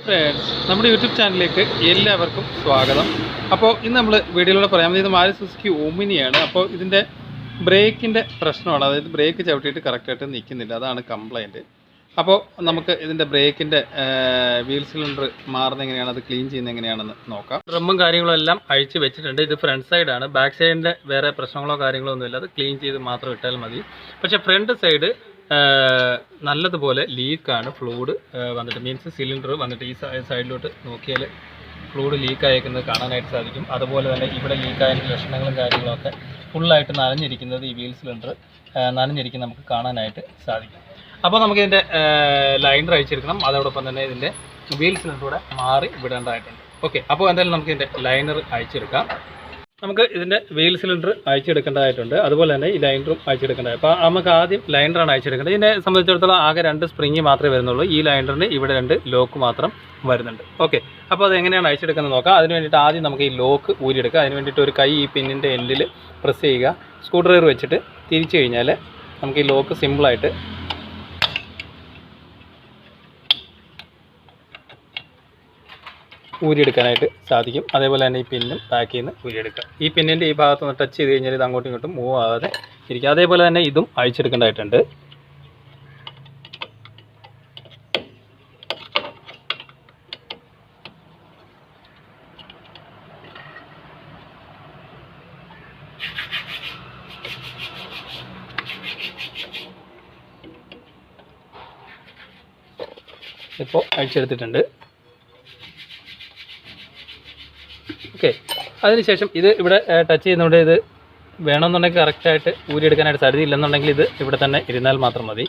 Friends, നമ്മുടെ YouTube ചാനലിലേക്ക് എല്ലാവർക്കും സ്വാഗതം. അപ്പോൾ ഇന്ന് നമ്മൾ വീഡിയോയിലൂടെ പറയാൻ ഇത് മാരുതി സുസുക്കി ഓമിനിയാണ്. അപ്പോൾ ഇതിൻ്റെ ബ്രേക്കിൻ്റെ പ്രശ്നമാണ്, അതായത് ബ്രേക്ക് ചവിട്ടിയിട്ട് കറക്റ്റായിട്ട് നിൽക്കുന്നില്ല, അതാണ് കംപ്ലൈൻറ്റ്. അപ്പോൾ നമുക്ക് ഇതിൻ്റെ ബ്രേക്കിൻ്റെ വീൽ സിലിണ്ടർ മാറുന്നത് എങ്ങനെയാണ്, അത് ക്ലീൻ ചെയ്യുന്നത് എങ്ങനെയാണെന്ന് നോക്കാം. ഡ്രമ്മും കാര്യങ്ങളും എല്ലാം അഴിച്ച് വെച്ചിട്ടുണ്ട്. ഇത് ഫ്രണ്ട് സൈഡാണ്, ബാക്ക് സൈഡിൻ്റെ വേറെ പ്രശ്നങ്ങളോ കാര്യങ്ങളോ ഒന്നുമില്ല, അത് ക്ലീൻ ചെയ്ത് മാത്രം ഇട്ടാൽ മതി. പക്ഷേ ഫ്രണ്ട് സൈഡ് നല്ലതുപോലെ ലീക്കാണ്. ഫ്ലൂഡ് വന്നിട്ട് മീൻസ് സിലിണ്ടർ വന്നിട്ട് ഈ സൈഡിലോട്ട് നോക്കിയാൽ ഫ്ലൂഡ് ലീക്കായിരിക്കുന്നത് കാണാനായിട്ട് സാധിക്കും. അതുപോലെ തന്നെ ഇവിടെ ലീക്കായതിൻ്റെ ലക്ഷണങ്ങളും കാര്യങ്ങളൊക്കെ ഫുള്ളായിട്ട് നനഞ്ഞിരിക്കുന്നത്, ഈ വീൽ സിലിണ്ടർ നനഞ്ഞിരിക്കുന്നത് നമുക്ക് കാണാനായിട്ട് സാധിക്കും. അപ്പോൾ നമുക്കിതിൻ്റെ ലൈനർ അഴിച്ചെടുക്കണം, അതോടൊപ്പം തന്നെ ഇതിൻ്റെ വീൽ സിലിണ്ടറൂടെ മാറി വിടേണ്ടതായിട്ടുണ്ട്. ഓക്കെ, അപ്പോൾ എന്തായാലും നമുക്കിതിൻ്റെ ലൈനർ അഴിച്ചെടുക്കാം. നമുക്ക് ഇതിൻ്റെ വീൽ സിലിണ്ടർ അഴിച്ചെടുക്കേണ്ടതായിട്ടുണ്ട്, അതുപോലെ തന്നെ ഈ ലൈനറും അഴിച്ചെടുക്കേണ്ടത്. അപ്പോൾ നമുക്ക് ആദ്യം ലൈനറാണ് അഴിച്ചെടുക്കേണ്ടത്. ഇതിനെ സംബന്ധിച്ചിടത്തോളം ആകെ 2 സ്പ്രിങ് മാത്രമേ വരുന്നുള്ളൂ. ഈ ലൈനറിന് ഇവിടെ 2 ലോക്ക് മാത്രം വരുന്നുണ്ട്. ഓക്കെ, അപ്പോൾ അതെങ്ങനെയാണ് അഴിച്ചെടുക്കുന്നത് നോക്കാം. അതിന് വേണ്ടിയിട്ട് ആദ്യം നമുക്ക് ഈ ലോക്ക് ഊരിയെടുക്കുക. അതിന് വേണ്ടിയിട്ട് ഒരു കൈ ഈ പിന്നിൻ്റെ എൻഡിൽ പ്രസ് ചെയ്യുക. സ്ക്രൂ ഡ്രൈവർ വെച്ചിട്ട് തിരിച്ചു കഴിഞ്ഞാൽ നമുക്ക് ഈ ലോക്ക് സിമ്പിളായിട്ട് ഊരിയെടുക്കാനായിട്ട് സാധിക്കും. അതേപോലെ തന്നെ ഈ പിന്നും ബാക്കിൽ നിന്ന് ഊരിയെടുക്കുക. ഈ പിന്നിൻ്റെ ഈ ഭാഗത്ത് നിന്ന് ടച്ച് ചെയ്ത് കഴിഞ്ഞാൽ ഇത് അങ്ങോട്ടും ഇങ്ങോട്ടും മൂവ് ആകാതെ ഇരിക്കുക. അതേപോലെ തന്നെ ഇതും അഴിച്ചെടുക്കേണ്ടതായിട്ടുണ്ട്. ഇപ്പോൾ അഴിച്ചെടുത്തിട്ടുണ്ട്. ഓക്കെ, അതിനുശേഷം ഇത് ഇവിടെ ടച്ച് ചെയ്യുന്നതുകൊണ്ട് ഇത് വേണമെന്നുണ്ടെങ്കിൽ കറക്റ്റായിട്ട് ഊരിയെടുക്കാനായിട്ട് സാധ്യത, ഇല്ലെന്നുണ്ടെങ്കിൽ ഇത് ഇവിടെ തന്നെ ഇരുന്നാൽ മാത്രം മതി.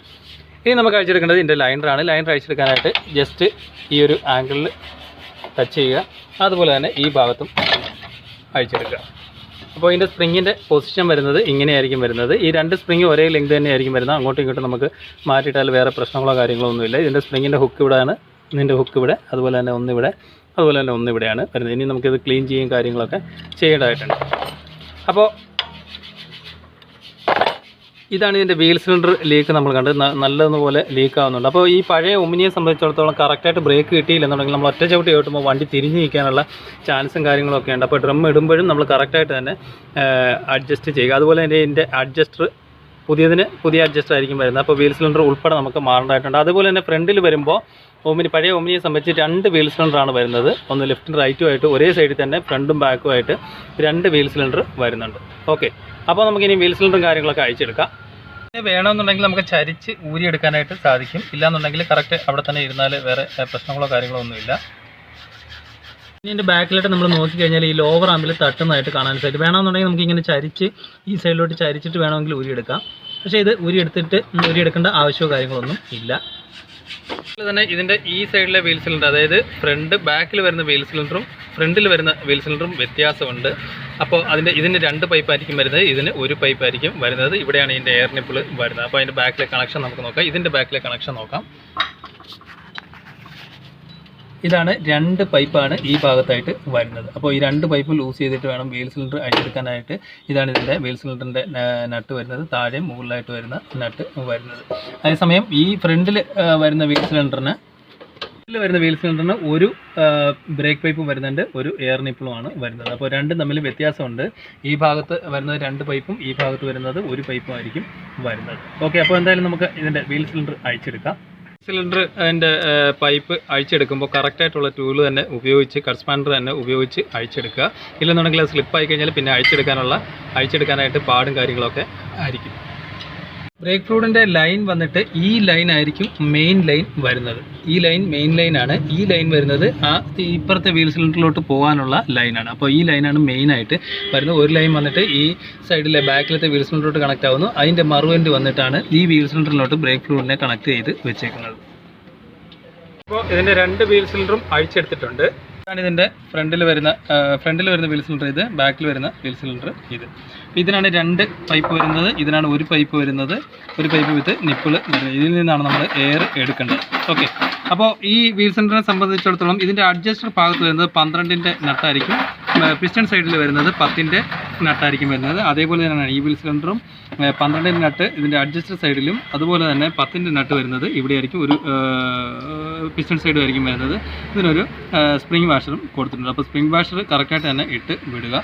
ഇനി നമുക്ക് അഴിച്ചെടുക്കേണ്ടത് ഇതിൻ്റെ ലൈനറാണ്. ലൈനർ അഴിച്ചെടുക്കാനായിട്ട് ജസ്റ്റ് ഈ ഒരു ആംഗിളിൽ ടച്ച് ചെയ്യുക. അതുപോലെ തന്നെ ഈ ഭാഗത്തും അഴിച്ചെടുക്കുക. അപ്പോൾ ഇതിൻ്റെ സ്പ്രിങ്ങിൻ്റെ പൊസിഷൻ വരുന്നത് ഇങ്ങനെയായിരിക്കും വരുന്നത്. ഈ 2 സ്പ്രിങ് ഒരേ ലെങ്ത് തന്നെയായിരിക്കും വരുന്നത്. അങ്ങോട്ടും ഇങ്ങോട്ടും നമുക്ക് മാറ്റിയിട്ടാൽ വേറെ പ്രശ്നങ്ങളോ കാര്യങ്ങളോ ഒന്നുമില്ല. ഇതിൻ്റെ സ്പ്രിങ്ങിൻ്റെ ഹുക്ക് ഇവിടെയാണ്, ഇതിൻ്റെ ഹുക്ക് ഇവിടെ, അതുപോലെ തന്നെ ഒന്നിവിടെ, അതുപോലെ തന്നെ ഒന്നിവിടെയാണ് വരുന്നത്. ഇനി നമുക്കിത് ക്ലീൻ ചെയ്യും കാര്യങ്ങളൊക്കെ ചെയ്യേണ്ടതായിട്ടുണ്ട്. അപ്പോൾ ഇതാണ് ഇതിൻ്റെ വീൽ സിലിണ്ടർ ലീക്ക് നമ്മൾ കണ്ടത്, നല്ലതുപോലെ ലീക്ക് ആവുന്നുണ്ട്. അപ്പോൾ ഈ പഴയ ഒമിനിയെ സംബന്ധിച്ചിടത്തോളം കറക്റ്റായിട്ട് ബ്രേക്ക് കിട്ടിയില്ലെന്നുണ്ടെങ്കിൽ നമ്മൾ ഒറ്റ ചവിട്ടി ഓട്ടുമ്പോൾ വണ്ടി തിരിഞ്ഞ് നിൽക്കാനുള്ള ചാൻസും കാര്യങ്ങളൊക്കെ ഉണ്ട്. അപ്പോൾ ഡ്രം ഇടുമ്പോഴും നമ്മൾ കറക്റ്റായിട്ട് തന്നെ അഡ്ജസ്റ്റ് ചെയ്യുക. അതുപോലെ തന്നെ ഇതിൻ്റെ അഡ്ജസ്റ്റർ പുതിയ അഡ്ജസ്റ്റർ ആയിരിക്കും വരുന്നത്. അപ്പോൾ വീൽ സിലിണ്ടർ ഉൾപ്പെടെ നമുക്ക് മാറേണ്ടതായിട്ടുണ്ട്. അതുപോലെ തന്നെ ഫ്രണ്ടിൽ വരുമ്പോൾ പഴയ ഒമിനിയെ സംബന്ധിച്ച് 2 വീൽ സിലിണ്ടറാണ് വരുന്നത്. ഒന്ന് ലെഫ്റ്റും റൈറ്റും ആയിട്ട് ഒരേ സൈഡിൽ തന്നെ ഫ്രണ്ടും ബാക്കും ആയിട്ട് 2 വീൽ സിലിണ്ടർ വരുന്നുണ്ട്. ഓക്കെ, അപ്പോൾ നമുക്കിനി വീൽ സിലിണ്ടറും കാര്യങ്ങളൊക്കെ അഴിച്ചെടുക്കാം. വേണമെന്നുണ്ടെങ്കിൽ നമുക്ക് ചരിച്ച് ഊരിയെടുക്കാനായിട്ട് സാധിക്കും. ഇല്ലാന്നുണ്ടെങ്കിൽ കറക്റ്റ് അവിടെ തന്നെ ഇരുന്നാൽ വേറെ പ്രശ്നങ്ങളോ കാര്യങ്ങളോ ഒന്നുമില്ല. ഇനി ഇതിൻ്റെ ബാക്കിലായിട്ട് നമ്മൾ നോക്കിക്കഴിഞ്ഞാൽ ഈ ലോവർ ആമ്പിൽ തട്ടുന്നതായിട്ട് കാണാൻ സാധിക്കും. വേണമെന്നുണ്ടെങ്കിൽ നമുക്ക് ഇങ്ങനെ ചരിച്ച് ഈ സൈഡിലോട്ട് ചരിച്ചിട്ട് വേണമെങ്കിൽ ഊരിയെടുക്കാം. പക്ഷേ ഇത് ഊരിയെടുക്കേണ്ട ആവശ്യമോ കാര്യങ്ങളൊന്നും ഇല്ല. അതുപോലെ തന്നെ ഇതിൻ്റെ ഈ സൈഡിലെ വീൽ സിലിണ്ടർ, അതായത് ബാക്കിൽ വരുന്ന വീൽ സിലിണ്ടറും ഫ്രണ്ടിൽ വരുന്ന വീൽ സിലിണ്ടറും വ്യത്യാസമുണ്ട്. അപ്പോൾ ഇതിന് 2 പൈപ്പായിരിക്കും വരുന്നത്, ഇതിന് 1 പൈപ്പായിരിക്കും വരുന്നത്. ഇവിടെയാണ് ഇതിൻ്റെ എയർ നിപ്പിൾ വരുന്നത്. അപ്പോൾ അതിൻ്റെ ബാക്കിലെ കണക്ഷൻ നമുക്ക് നോക്കാം. ഇതിൻ്റെ ബാക്കിലെ കണക്ഷൻ നോക്കാം. ഇതാണ് 2 പൈപ്പാണ് ഈ ഭാഗത്തായിട്ട് വരുന്നത്. അപ്പോൾ ഈ 2 പൈപ്പ് ലൂസ് ചെയ്തിട്ട് വേണം വീൽ സിലിണ്ടർ അഴിച്ചെടുക്കാനായിട്ട്. ഇതാണ് ഇതിൻ്റെ വീൽ സിലിണ്ടറിൻ്റെ നട്ട് വരുന്നത്, താഴെ മുകളിലായിട്ട് വരുന്ന നട്ട് വരുന്നത്. അതേസമയം ഈ ഫ്രണ്ടിൽ വരുന്ന വീൽ സിലിണ്ടറിന് ഒരു ബ്രേക്ക് പൈപ്പും വരുന്നുണ്ട്, ഒരു എയർ നിപ്പിളുമാണ് വരുന്നത്. അപ്പോൾ രണ്ടും തമ്മിൽ വ്യത്യാസമുണ്ട്. ഈ ഭാഗത്ത് വരുന്നത് 2 പൈപ്പും ഈ ഭാഗത്ത് വരുന്നത് 1 പൈപ്പും ആയിരിക്കും വരുന്നത്. ഓക്കെ, അപ്പോൾ എന്തായാലും നമുക്ക് ഇതിൻ്റെ വീൽ സിലിണ്ടർ അഴിച്ചെടുക്കാം. സിലിണ്ടർ അതിൻ്റെ പൈപ്പ് അഴിച്ചെടുക്കുമ്പോൾ കറക്റ്റായിട്ടുള്ള ടൂൾ തന്നെ ഉപയോഗിച്ച്, കട്ട് സ്പാനർ തന്നെ ഉപയോഗിച്ച് അഴിച്ചെടുക്കുക. ഇല്ലെന്നുണ്ടെങ്കിൽ അത് സ്ലിപ്പായി കഴിഞ്ഞാൽ പിന്നെ അഴിച്ചെടുക്കാനായിട്ട് പാടും കാര്യങ്ങളൊക്കെ ആയിരിക്കും. ബ്രേക്ക് ഫ്ലൂയിഡിൻ്റെ ലൈൻ വന്നിട്ട് ഈ ലൈൻ ആയിരിക്കും മെയിൻ ലൈൻ വരുന്നത്. ഈ ലൈൻ മെയിൻ ലൈനാണ്. ഈ ലൈൻ വരുന്നത് ഇപ്പുറത്തെ വീൽ സിലിണ്ടറിലോട്ട് പോകാനുള്ള ലൈനാണ്. അപ്പോൾ ഈ ലൈനാണ് മെയിനായിട്ട് വരുന്നത്. ഒരു ലൈൻ വന്നിട്ട് ഈ സൈഡിലെ ബാക്കിലത്തെ വീൽ സിലിണ്ടറിലോട്ട് കണക്റ്റ് ആവുന്നു. അതിൻ്റെ മറുവെൻഡ് വന്നിട്ടാണ് ഈ വീൽ സിലിണ്ടറിലോട്ട് ബ്രേക്ക് ഫ്ലൂയിഡിനെ കണക്ട് ചെയ്ത് വെച്ചേക്കുന്നത്. അപ്പോൾ ഇതിൻ്റെ 2 വീൽ സിലിണ്ടറും അഴിച്ചെടുത്തിട്ടുണ്ട്. ഇതാണ് ഇതിൻ്റെ ഫ്രണ്ടിൽ വരുന്ന വീൽ സിലിണ്ടർ, ഇത് ബാക്കിൽ വരുന്ന വീൽ സിലിണ്ടർ ഇത്. ഇതിനാണ് 2 പൈപ്പ് വരുന്നത്, ഇതിനാണ് 1 പൈപ്പ് വരുന്നത്, 1 പൈപ്പ് വിത്ത് നിപ്പിൾ വരുന്നത്. ഇതിൽ നിന്നാണ് നമ്മൾ എയർ എടുക്കേണ്ടത്. ഓക്കെ, അപ്പോൾ ഈ വീൽ സിലിണ്ടറിനെ സംബന്ധിച്ചിടത്തോളം ഇതിൻ്റെ അഡ്ജസ്റ്റർ ഭാഗത്ത് വരുന്നത് 12ൻ്റെ നട്ടായിരിക്കും പിസ്റ്റൺ സൈഡിൽ വരുന്നത് 10-ൻ്റെ നട്ടായിരിക്കും വരുന്നത്. അതേപോലെ തന്നെയാണ് ഈ വീൽ സിലിണ്ടറും 12-ൻ്റെ നട്ട് ഇതിൻ്റെ അഡ്ജസ്റ്റർ സൈഡിലും, അതുപോലെ തന്നെ 10-ൻ്റെ നട്ട് വരുന്നത് ഇവിടെയായിരിക്കും. ഒരു പിസ്റ്റൺ സൈഡും ആയിരിക്കും വരുന്നത്. ഇതിനൊരു സ്പ്രിംഗ് വാഷറും കൊടുത്തിട്ടുണ്ട്. അപ്പോൾ സ്പ്രിംഗ് വാഷർ കറക്റ്റായിട്ട് തന്നെ ഇട്ട് വിടുക.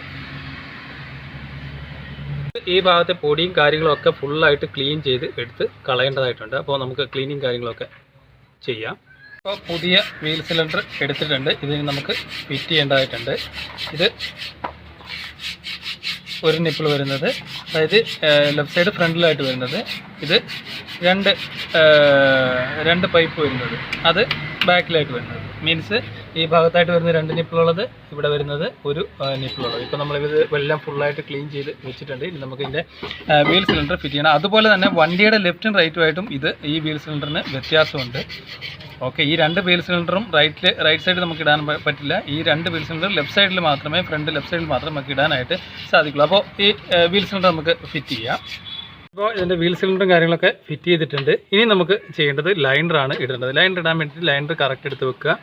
ഈ ഭാഗത്തെ പൊടിയും കാര്യങ്ങളും ഒക്കെ ഫുള്ളായിട്ട് ക്ലീൻ ചെയ്ത് എടുത്ത് കളയേണ്ടതായിട്ടുണ്ട്. അപ്പോൾ നമുക്ക് ക്ലീനിങ് കാര്യങ്ങളൊക്കെ ചെയ്യാം. അപ്പോൾ പുതിയ വീൽ സിലിണ്ടർ എടുത്തിട്ടുണ്ട്. ഇതിന് നമുക്ക് ഫിറ്റ് ചെയ്യേണ്ടതായിട്ടുണ്ട്. ഇത് ഒരു നിപ്പിൾ വരുന്നത്, അതായത് ലെഫ്റ്റ് സൈഡ് ഫ്രണ്ടിലായിട്ട് വരുന്നത്. ഇത് രണ്ട് പൈപ്പ് വരുന്നത്, അത് ബാക്കിലായിട്ട് വരുന്നത്. മീൻസ് ഈ ഭാഗത്തായിട്ട് വരുന്ന 2 നിപ്പിളുള്ളത്, ഇവിടെ വരുന്നത് ഒരു നിപ്പിളുള്ളത്. ഇപ്പോൾ നമ്മളിത് എല്ലാം ഫുള്ളായിട്ട് ക്ലീൻ ചെയ്ത് വെച്ചിട്ടുണ്ട്. ഇനി നമുക്ക് ഇതിൻ്റെ വീൽ സിലിണ്ടർ ഫിറ്റ് ചെയ്യണം. അതുപോലെ തന്നെ വണ്ടിയുടെ ലെഫ്റ്റും റൈറ്റുമായിട്ടും ഈ വീൽ സിലിണ്ടറിന് വ്യത്യാസമുണ്ട്. ഓക്കെ, ഈ 2 വീൽ സിലിണ്ടറും റൈറ്റ് സൈഡ് നമുക്ക് ഇടാൻ പറ്റില്ല. ഈ 2 വീൽ സിലിണ്ടർ ലെഫ്റ്റ് സൈഡിൽ മാത്രമേ, ഫ്രണ്ട് ലെഫ്റ്റ് സൈഡിൽ മാത്രമേ നമുക്ക് ഇടാനായിട്ട് സാധിക്കുള്ളൂ. അപ്പോൾ ഈ വീൽ സിലിണ്ടർ നമുക്ക് ഫിറ്റ് ചെയ്യാം. അപ്പോൾ ഇതിൻ്റെ വീൽ സിലിണ്ടറും കാര്യങ്ങളൊക്കെ ഫിറ്റ് ചെയ്തിട്ടുണ്ട്. ഇനി നമുക്ക് ചെയ്യേണ്ടത് ലൈനറാണ് ഇടേണ്ടത്. ലൈനർ ഇടാൻ വേണ്ടിയിട്ട് ലൈനർ കറക്റ്റ് എടുത്ത് വെക്കുക.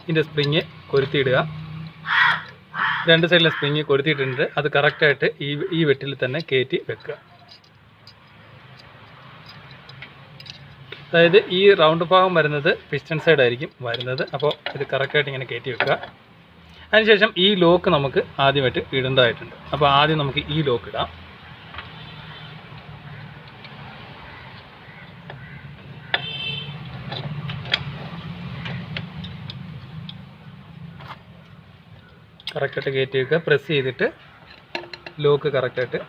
ഇതിൻ്റെ സ്പ്രിങ് കൊരുത്തിയിടുക. 2 സൈഡിലെ സ്പ്രിങ് കൊരുത്തിയിട്ടുണ്ട്. അത് കറക്റ്റായിട്ട് ഈ വെട്ടിൽ തന്നെ കയറ്റി വെക്കുക. അതായത് ഈ റൗണ്ട് ഭാഗം വരുന്നത് പിസ്റ്റൺ സൈഡ് ആയിരിക്കും വരുന്നത്. അപ്പോൾ ഇത് കറക്റ്റായിട്ട് ഇങ്ങനെ കയറ്റി വെക്കുക. അതിനുശേഷം ഈ ലോക്ക് നമുക്ക് ആദ്യമായിട്ട് ഇടേണ്ടതായിട്ടുണ്ട്. അപ്പോൾ ആദ്യം നമുക്ക് ഈ ലോക്ക് ഇടാം. കറക്റ്റായിട്ട് കയറ്റി വെക്കുക. പ്രസ് ചെയ്തിട്ട് ലോക്ക് കറക്റ്റായിട്ട്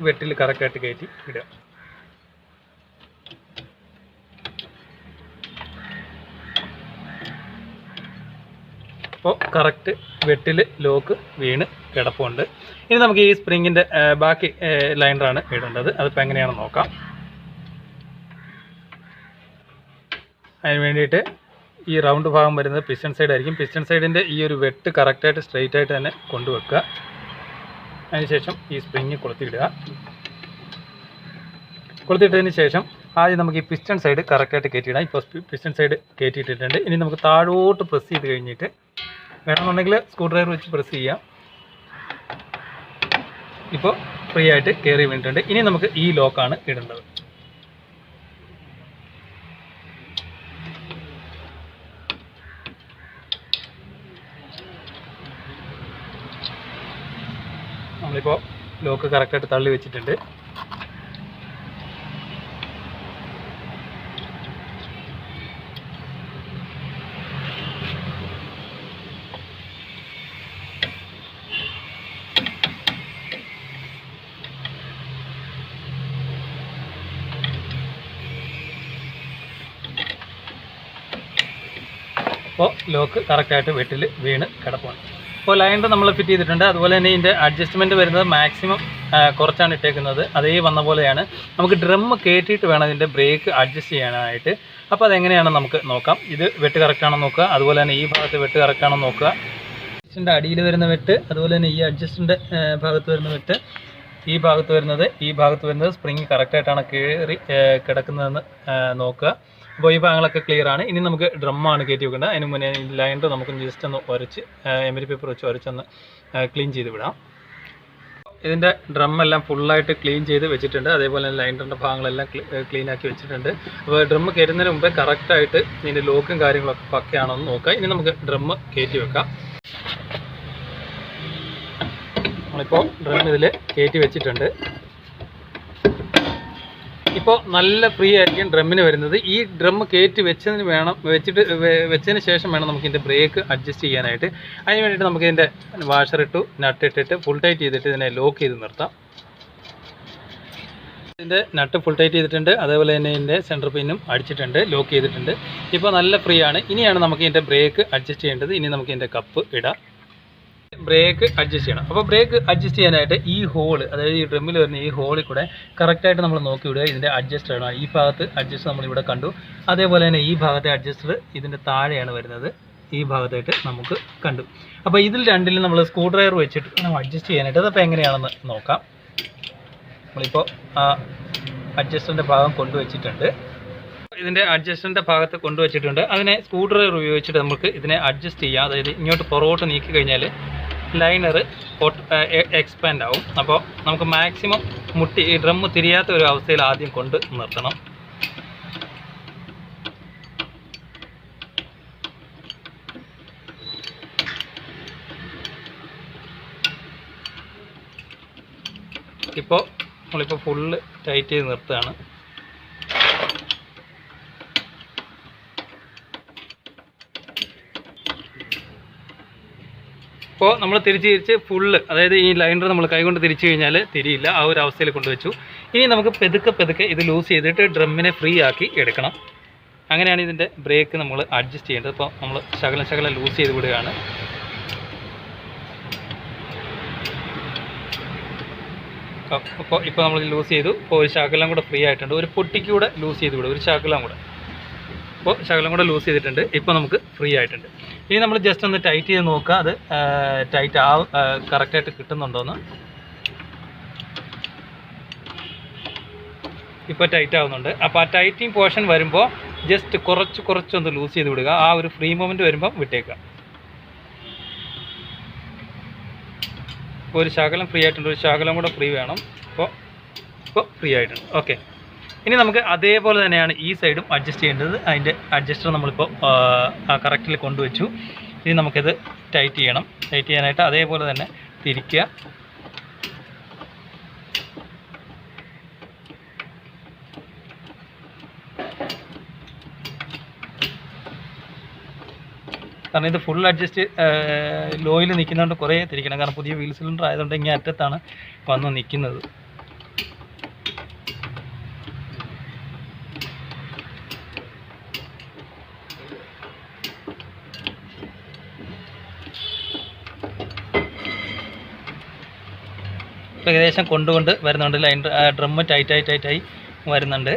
വെട്ടിൽ കറക്റ്റായിട്ട് കയറ്റി ഇടുക. അപ്പോൾ കറക്റ്റ് വെട്ടിൽ ലോക്ക് വീണ് കിടപ്പുണ്ട്. ഇനി നമുക്ക് ഈ സ്പ്രിങ്ങിൻ്റെ ബാക്കി ലൈനറാണ് ഇടേണ്ടത്. അതിപ്പോൾ എങ്ങനെയാണെന്ന് നോക്കാം. അതിന് വേണ്ടിയിട്ട് ഈ റൗണ്ട് ഭാഗം വരുന്നത് പിസ്റ്റൺ സൈഡ് ആയിരിക്കും. പിസ്റ്റൺ സൈഡിൻ്റെ ഈ ഒരു വെട്ട് കറക്റ്റായിട്ട് സ്ട്രെയിറ്റ് ആയിട്ട് തന്നെ കൊണ്ടുവെക്കുക. അതിനുശേഷം ഈ സ്പ്രിങ് കൊളുത്തിയിടുക. കൊളുത്തിയിട്ടതിന് ശേഷം ആദ്യം നമുക്ക് ഈ പിസ്റ്റൺ സൈഡ് കറക്റ്റായിട്ട് കയറ്റിയിടാം. ഇപ്പോൾ പിസ്റ്റൺ സൈഡ് കയറ്റിയിട്ടിട്ടുണ്ട്. ഇനി നമുക്ക് താഴോട്ട് പ്രസ് ചെയ്ത് കഴിഞ്ഞിട്ട് വേണമെന്നുണ്ടെങ്കിൽ സ്ക്രൂ ഡ്രൈവർ വെച്ച് പ്രസ് ചെയ്യാം. ഇപ്പോൾ ഫ്രീ ആയിട്ട് കയറി വീണിട്ടുണ്ട്. ഇനി നമുക്ക് ഈ ലോക്കാണ് ഇടേണ്ടത്. നമ്മളിപ്പോൾ ലോക്ക് കറക്റ്റായിട്ട് തള്ളി വെച്ചിട്ടുണ്ട്. അപ്പോൾ ലോക്ക് കറക്റ്റായിട്ട് വെട്ടിൽ വീണ് കിടപ്പുണ്ട്. അപ്പോൾ ലൈനർ നമ്മൾ ഫിറ്റ് ചെയ്തിട്ടുണ്ട്. അതുപോലെ തന്നെ ഇതിൻ്റെ അഡ്ജസ്റ്റ്മെൻറ്റ് വരുന്നത് മാക്സിമം കുറച്ചാണ് ഇട്ടേക്കുന്നത്. അതേ വന്ന പോലെയാണ്. നമുക്ക് ഡ്രം കയറ്റിയിട്ട് വേണം ഇതിൻ്റെ ബ്രേക്ക് അഡ്ജസ്റ്റ് ചെയ്യാനായിട്ട്. അപ്പോൾ അതെങ്ങനെയാണെന്ന് നമുക്ക് നോക്കാം. ഇത് വെട്ട് കറക്റ്റാണോ നോക്കുക. അതുപോലെ തന്നെ ഈ ഭാഗത്ത് വെട്ട് കറക്റ്റാണോ നോക്കുക. അഡ്ജസ്റ്റിൻ്റെ അടിയിൽ വരുന്ന വെട്ട്, അതുപോലെ തന്നെ ഈ അഡ്ജസ്റ്റിൻ്റെ ഭാഗത്ത് വരുന്ന വെട്ട്, ഈ ഭാഗത്ത് വരുന്നത് സ്പ്രിങ് കറക്റ്റായിട്ടാണ് കയറി കിടക്കുന്നതെന്ന് നോക്കുക. അപ്പോൾ ഈ ഭാഗങ്ങളൊക്കെ ക്ലിയർ ആണ്. ഇനി നമുക്ക് ഡ്രമ്മാണ് കയറ്റി വെക്കേണ്ടത്. അതിന് മുന്നേ ഈ ലൈനർ നമുക്ക് ജസ്റ്റ് ഒന്ന് ഉരച്ച് എമരി പേപ്പർ വെച്ച് ഉരച്ചൊന്ന് ക്ലീൻ ചെയ്ത് വിടാം. ഇതിൻ്റെ ഡ്രമ്മെല്ലാം ഫുള്ളായിട്ട് ക്ലീൻ ചെയ്ത് വെച്ചിട്ടുണ്ട്. അതേപോലെ തന്നെ ലൈനറിൻ്റെ ഭാഗങ്ങളെല്ലാം ക്ലീൻ ആക്കി വെച്ചിട്ടുണ്ട്. അപ്പോൾ ഡ്രം കയറ്റുന്നതിന് മുമ്പേ കറക്റ്റായിട്ട് ഇതിൻ്റെ ലോക്കും കാര്യങ്ങളൊക്കെ പക്കയാണോ എന്ന് നോക്കുക. ഇനി നമുക്ക് ഡ്രം കയറ്റി വെക്കാം. നമ്മളിപ്പോൾ ഡ്രം ഇതിൽ കയറ്റി വെച്ചിട്ടുണ്ട്. ഇപ്പോൾ നല്ല ഫ്രീ ആയിരിക്കും ഡ്രമ്മിന് വരുന്നത്. ഈ ഡ്രം കയറ്റി വെച്ചതിന് ശേഷം വേണം നമുക്ക് ഇതിൻ്റെ ബ്രേക്ക് അഡ്ജസ്റ്റ് ചെയ്യാനായിട്ട്. അതിന് വേണ്ടിയിട്ട് നമുക്ക് ഇതിൻ്റെ വാഷർ ഇട്ടു, നട്ട് ഇട്ടിട്ട് ഫുൾ ടൈറ്റ് ചെയ്തിട്ട് ഇതിനെ ലോക്ക് ചെയ്ത് നിർത്താം. ഇതിൻ്റെ നട്ട് ഫുൾ ടൈറ്റ് ചെയ്തിട്ടുണ്ട്. അതേപോലെ തന്നെ ഇതിൻ്റെ സെൻറ്റർ പിന്നും അടിച്ചിട്ടുണ്ട്, ലോക്ക് ചെയ്തിട്ടുണ്ട്. ഇപ്പോൾ നല്ല ഫ്രീ ആണ്. ഇനിയാണ് നമുക്ക് ഇതിൻ്റെ ബ്രേക്ക് അഡ്ജസ്റ്റ് ചെയ്യേണ്ടത്. ഇനി നമുക്ക് ഇതിൻ്റെ കപ്പ് ഇടാം. ബ്രേക്ക് അഡ്ജസ്റ്റ് ചെയ്യണം. അപ്പോൾ ബ്രേക്ക് അഡ്ജസ്റ്റ് ചെയ്യാനായിട്ട് ഈ ഹോൾ, അതായത് ഈ ഡ്രമ്മിൽ വരുന്ന ഈ ഹോളിൽ കൂടെ കറക്റ്റായിട്ട് നമ്മൾ നോക്കി വിടുക. ഇതിൻ്റെ അഡ്ജസ്റ്റർ ആണ്. ഈ ഭാഗത്ത് അഡ്ജസ്റ്റ് നമ്മളിവിടെ കണ്ടു. അതേപോലെ തന്നെ ഈ ഭാഗത്തെ അഡ്ജസ്റ്റർ ഇതിൻ്റെ താഴെയാണ് വരുന്നത്. ഈ ഭാഗത്തായിട്ട് നമുക്ക് കണ്ടു. അപ്പോൾ ഇതിൽ രണ്ടിലും നമ്മൾ സ്ക്രൂ ഡ്രൈവർ വെച്ചിട്ട് നമ്മൾ അഡ്ജസ്റ്റ് ചെയ്യാനായിട്ട്. അതപ്പോൾ എങ്ങനെയാണെന്ന് നോക്കാം. നമ്മളിപ്പോൾ ആ അഡ്ജസ്റ്ററിൻ്റെ ഭാഗം കൊണ്ടുവച്ചിട്ടുണ്ട്. ഇതിൻ്റെ അഡ്ജസ്റ്ററിൻ്റെ ഭാഗത്ത് കൊണ്ടുവച്ചിട്ടുണ്ട്. അതിനെ സ്ക്രൂ ഡ്രൈവർ ഉപയോഗിച്ചിട്ട് നമുക്ക് ഇതിനെ അഡ്ജസ്റ്റ് ചെയ്യാം. അതായത് ഇങ്ങോട്ട് പുറകോട്ട് നീക്കി കഴിഞ്ഞാൽ ലൈനർ എക്സ്പാൻഡ് ആവും. അപ്പോൾ നമുക്ക് മാക്സിമം ഈ ഡ്രം തിരിയാത്ത ഒരു അവസ്ഥയിൽ ആദ്യം കൊണ്ട് നിർത്തണം. ഇപ്പോൾ നമ്മളിപ്പോൾ ഫുള്ള് ടൈറ്റ് ചെയ്ത് നിർത്തുകയാണ്. ഇപ്പോൾ നമ്മൾ തിരിച്ച് ഫുള്ള്, അതായത് ഈ ലൈനർ നമ്മൾ കൈകൊണ്ട് തിരിച്ചു കഴിഞ്ഞാൽ തിരിയില്ല, ആ ഒരു അവസ്ഥയിൽ കൊണ്ടുവച്ചു. ഇനി നമുക്ക് പെതുക്കെ ഇത് ലൂസ് ചെയ്തിട്ട് ഡ്രമ്മിനെ ഫ്രീ ആക്കി എടുക്കണം. അങ്ങനെയാണ് ഇതിൻ്റെ ബ്രേക്ക് നമ്മൾ അഡ്ജസ്റ്റ് ചെയ്യേണ്ടത്. ഇപ്പോൾ നമ്മൾ ശകലം ലൂസ് ചെയ്ത് വിടുകയാണ്. ഇപ്പോൾ നമ്മൾ ലൂസ് ചെയ്തു. ഇപ്പോൾ ഒരു ശകലം കൂടെ ഫ്രീ ആയിട്ടുണ്ട്. ഒരു പൊട്ടിക്കൂടെ ലൂസ് ചെയ്ത് വിടും, ഒരു ശകലം കൂടെ. അപ്പോൾ ശകലം കൂടെ ലൂസ് ചെയ്തിട്ടുണ്ട്. ഇപ്പോൾ നമുക്ക് ഫ്രീ ആയിട്ടുണ്ട്. ഇനി നമ്മൾ ജസ്റ്റ് ഒന്ന് ടൈറ്റ് ചെയ്ത് നോക്കുക, അത് ടൈറ്റ് കറക്റ്റായിട്ട് കിട്ടുന്നുണ്ടോയെന്ന്. ഇപ്പോൾ ടൈറ്റ് ആവുന്നുണ്ട്. അപ്പോൾ ആ ടൈറ്റിങ് പോർഷൻ വരുമ്പോൾ ജസ്റ്റ് കുറച്ചൊന്ന് ലൂസ് ചെയ്ത് വിടുക. ആ ഒരു ഫ്രീ മൊമെൻറ്റ് വരുമ്പോൾ വിട്ടേക്കുക. ഇപ്പോൾ ഒരു ശകലം ഫ്രീ ആയിട്ടുണ്ട്, ഒരു ശകലം കൂടെ ഫ്രീ വേണം. ഇപ്പോൾ ഫ്രീ ആയിട്ടുണ്ട്. ഓക്കെ, ഇനി നമുക്ക് അതേപോലെ തന്നെയാണ് ഈ സൈഡും അഡ്ജസ്റ്റ് ചെയ്യേണ്ടത്. അതിൻ്റെ അഡ്ജസ്റ്റർ നമ്മളിപ്പോൾ കറക്റ്റിൽ കൊണ്ടുവച്ചു. ഇനി നമുക്കിത് ടൈറ്റ് ചെയ്യണം. ടൈറ്റ് ചെയ്യാനായിട്ട് അതേപോലെ തന്നെ തിരിക്കുക. കാരണം ഇത് ഫുൾ അഡ്ജസ്റ്റ് ലോയിൽ നിൽക്കുന്നതുകൊണ്ട് കുറേ തിരിക്കണം. കാരണം പുതിയ വീൽ സിലിണ്ടർ ആയതുകൊണ്ട് ഇങ്ങനെ അറ്റത്താണ് വന്ന് നിൽക്കുന്നത്. ഏകദേശം കൊണ്ടുകൊണ്ട് വരുന്നുണ്ട്. ലൈൻ ഡ്രമ്മ് ടൈറ്റായി വരുന്നുണ്ട്.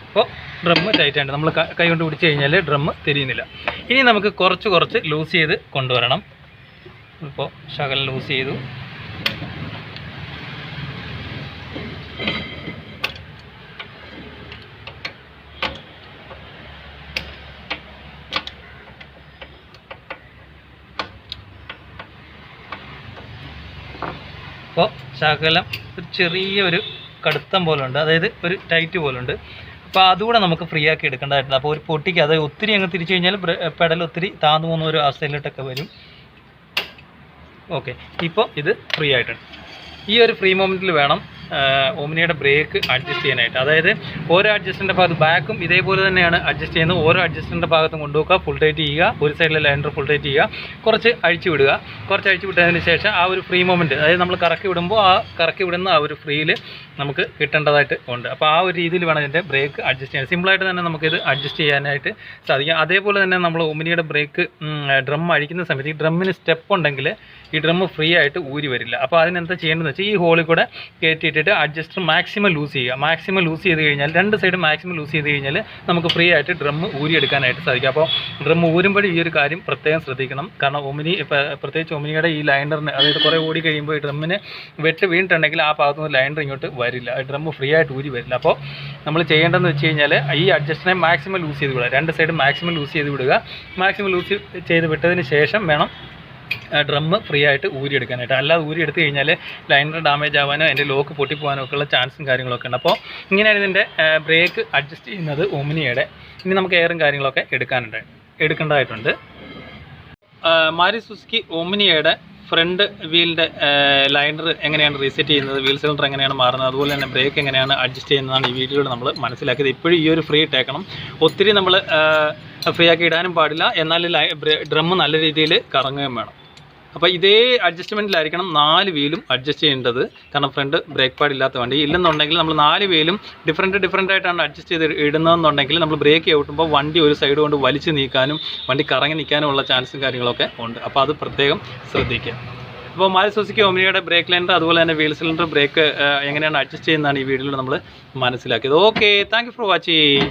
അപ്പോൾ ഡ്രമ്മ് ടൈറ്റായിട്ട് നമ്മൾ കൈ കൊണ്ട് പിടിച്ച് കഴിഞ്ഞാൽ ഡ്രമ്മ് തിരിയുന്നില്ല. ഇനി നമുക്ക് കുറച്ച് ലൂസ് ചെയ്ത് കൊണ്ടുവരണം. ഇപ്പോൾ ശകലം ലൂസ് ചെയ്തു. അപ്പോൾ ശകലം ഒരു ചെറിയൊരു കടുത്തം പോലുണ്ട്, അതായത് ഒരു ടൈറ്റ് പോലുണ്ട്. അപ്പോൾ അതുകൂടെ നമുക്ക് ഫ്രീ ആക്കി എടുക്കേണ്ടതായിട്ടുണ്ട്. അപ്പോൾ ഒരു പൊട്ടിക്ക് അത് ഒത്തിരി അങ്ങ് തിരിച്ചു കഴിഞ്ഞാൽ പെഡൽ ഒത്തിരി താന്നു പോകുന്ന ഒരു അവസ്ഥയിലോട്ടൊക്കെ വരും. ഓക്കെ, ഇപ്പോൾ ഇത് ഫ്രീ ആയിട്ടുണ്ട്. ഈ ഒരു ഫ്രീ മൊമെൻറ്റിൽ വേണം ഓമിനിയുടെ ബ്രേക്ക് അഡ്ജസ്റ്റ് ചെയ്യാനായിട്ട്. അതായത് ഓരോ അഡ്ജസ്റ്റിൻ്റെ ഭാഗത്ത് ബാക്കും ഇതേപോലെ തന്നെയാണ് അഡ്ജസ്റ്റ് ചെയ്യുന്നത്. ഓരോ അഡ്ജസ്റ്റിൻ്റെ ഭാഗത്തും കൊണ്ടുപോക്കുക, ഫുൾ ടൈറ്റ് ചെയ്യുക. ഒരു സൈഡിലെ ലൈനർ ഫുൾ ടൈറ്റ് ചെയ്യുക, കുറച്ച് അഴിച്ചു വിട്ടതിന് ശേഷം ആ ഒരു ഫ്രീ മൊമെൻറ്റ്, അതായത് നമ്മൾ കറക്കി വിടുമ്പോൾ ആ കറക്കി വിടുന്ന ആ ഒരു ഫ്രീയിൽ നമുക്ക് കിട്ടേണ്ടതായിട്ട് ഉണ്ട്. അപ്പോൾ ആ ഒരു രീതിയിൽ വേണം ഇതിൻ്റെ ബ്രേക്ക് അഡ്ജസ്റ്റ് ചെയ്യാൻ. സിമ്പിളായിട്ട് തന്നെ നമുക്കിത് അഡ്ജസ്റ്റ് ചെയ്യാനായിട്ട് സാധിക്കും. അതേപോലെ തന്നെ നമ്മൾ ഓമിനിയുടെ ബ്രേക്ക് ഡ്രം അഴിക്കുന്ന സമയത്ത് ഈ ഡ്രമ്മിന് സ്റ്റെപ്പ് ഉണ്ടെങ്കിൽ ഈ ഡ്രമ്മ് ഫ്രീ ആയിട്ട് ഊരി വരില്ല. അപ്പോൾ അതിനെന്താ ചെയ്യേണ്ടതെന്ന് വെച്ചാൽ ഈ ഹോളിൽ കൂടെ കയറ്റിയിട്ടിട്ട് അഡ്ജസ്റ്റർ മാക്സിമം ലൂസ് ചെയ്യുക. മാക്സിമം ലൂസ് ചെയ്ത് കഴിഞ്ഞാൽ രണ്ട് സൈഡ് മാക്സിമം ലൂസ് ചെയ്ത് കഴിഞ്ഞാൽ നമുക്ക് ഫ്രീ ആയിട്ട് ഡ്രമ്മ് ഊരിയെടുക്കാനായിട്ട് സാധിക്കും. അപ്പോൾ ഡ്രമ്മ് ഊരുമ്പോൾ ഈ ഒരു കാര്യം പ്രത്യേകം ശ്രദ്ധിക്കണം. കാരണം ഓമിനി പ്രത്യേകിച്ച് ഓമിനിയുടെ ഈ ലൈനറിന്, അതായത് കുറേ ഓടി കഴിയുമ്പോൾ ഈ ഡ്രമ്മിന് വെട്ട് വീണിട്ടുണ്ടെങ്കിൽ ആ ഭാഗത്തുനിന്ന് ലൈനർ ഇങ്ങോട്ട് വരില്ല, ഡ്രമ്മ് ഫ്രീ ആയിട്ട് ഊരി വരില്ല. അപ്പോൾ നമ്മൾ ചെയ്യേണ്ടതെന്ന് വെച്ച് കഴിഞ്ഞാൽ ഈ അഡ്ജസ്റ്റിനെ മാക്സിമം ലൂസ് ചെയ്ത് വിടുക. രണ്ട് സൈഡ് മാക്സിമം ലൂസ് ചെയ്ത് വിടുക. മാക്സിമം ലൂസ് ചെയ്ത് വിട്ടതിന് ശേഷം വേണം ഡ്രമ്മ് ഫ്രീ ആയിട്ട് ഊരിയെടുക്കാനായിട്ട്. അല്ലാതെ ഊരിയെടുത്ത് കഴിഞ്ഞാൽ ലൈനർ ഡാമേജ് ആവാനോ അതിൻ്റെ ലോക്ക് പൊട്ടിപ്പോകാനോ ഒക്കെയുള്ള ചാൻസും കാര്യങ്ങളൊക്കെ ഉണ്ട്. അപ്പോൾ ഇങ്ങനെയാണ് ഇതിൻ്റെ ബ്രേക്ക് അഡ്ജസ്റ്റ് ചെയ്യുന്നത് ഓമിനിയുടെ. ഇനി നമുക്ക് എയറും കാര്യങ്ങളൊക്കെ എടുക്കേണ്ടതായിട്ടുണ്ട്. മാരുതി സുസുക്കി ഓമിനിയുടെ ഫ്രണ്ട് വീലിൻ്റെ ലൈനർ എങ്ങനെയാണ് റീസെറ്റ് ചെയ്യുന്നത്, വീൽ സിലിണ്ടർ എങ്ങനെയാണ് മാറുന്നത്, അതുപോലെ തന്നെ ബ്രേക്ക് എങ്ങനെയാണ് അഡ്ജസ്റ്റ് ചെയ്യുന്നതാണ് ഈ വീഡിയോയിൽ നമ്മൾ മനസ്സിലാക്കിയത്. ഇപ്പോഴും ഈ ഒരു ഫ്രീ ഇട്ടേക്കണം. ഒത്തിരി നമ്മൾ ഫ്രീ ആക്കി ഇടാനും പാടില്ല, എന്നാൽ ഡ്രമ്മ് നല്ല രീതിയിൽ കറങ്ങുകയും വേണം. അപ്പോൾ ഇതേ അഡ്ജസ്റ്റ്മെൻറ്റിലായിരിക്കണം 4 വീലും അഡ്ജസ്റ്റ് ചെയ്യേണ്ടത്. കാരണം ഫ്രണ്ട് ബ്രേക്ക് പാഡ് ഇല്ലാത്ത വണ്ടി ഇല്ലെന്നുണ്ടെങ്കിൽ നമ്മൾ 4 വീലും ഡിഫറെൻ്റ് ആയിട്ടാണ് അഡ്ജസ്റ്റ് ചെയ്ത് ഇടുന്നതെന്നുണ്ടെങ്കിൽ നമ്മൾ ബ്രേക്ക് ചവിട്ടുമ്പോൾ വണ്ടി ഒരു സൈഡ് കൊണ്ട് വലിച്ചു നീക്കാനും വണ്ടി കറങ്ങി നിൽക്കാനുമുള്ള ചാൻസും കാര്യങ്ങളൊക്കെ ഉണ്ട്. അപ്പോൾ അത് പ്രത്യേകം ശ്രദ്ധിക്കുക. അപ്പോൾ മാരുതി സുസുക്കി ഓമിനിയുടെ ബ്രേക്ക് ലൈനർ അതുപോലെ തന്നെ വീൽ സിലിണ്ടർ ബ്രേക്ക് എങ്ങനെയാണ് അഡ്ജസ്റ്റ് ചെയ്യുന്നതാണ് ഈ വീഡിയോയിൽ നമ്മൾ മനസ്സിലാക്കിയത്. Okay, thank you for watching.